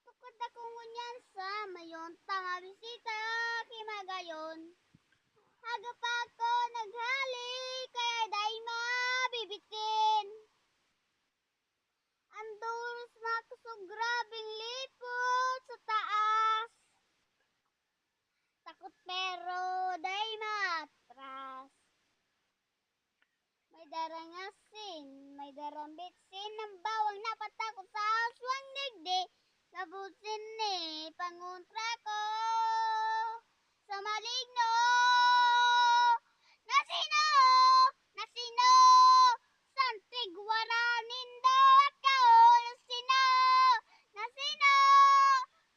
Tukod akong ngunyan sa mayon tama bisita kimagayon. Aga pa ako naghali kaya day mabibitin. Andulos na ako so grabing lipot sa taas. Takot pero day matras. May darangasin, may darambitsin ng bawang napatakot sa aswang digdi. Kabusin ni panguntra ko sa maligno. Nasino, nasino, santig waranin daw ako. Nasino, nasino,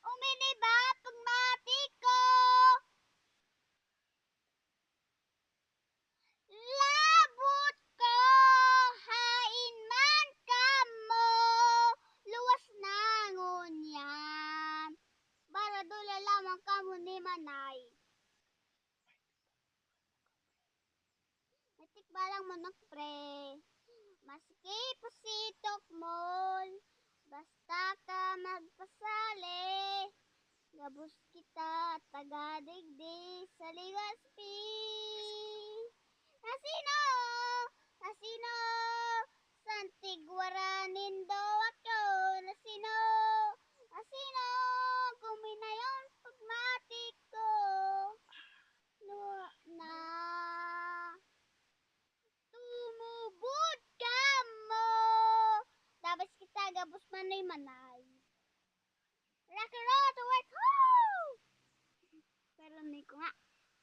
uminiba pagmati ko. Labot ko, hain man kamo, luwas na ngunyan. Baradula lamang kamo ni Manay. Natik balang manok pre, maski pasitok mol, basta ka magpasali. Gabos kita tagadigdi sa ligaspi. Nasino, nasino, santig waranin daw ako. Nasino, nasino, kuminayon pagmati ko. No, na, tumubod ka mo. Tapos kita gabos manoy manay.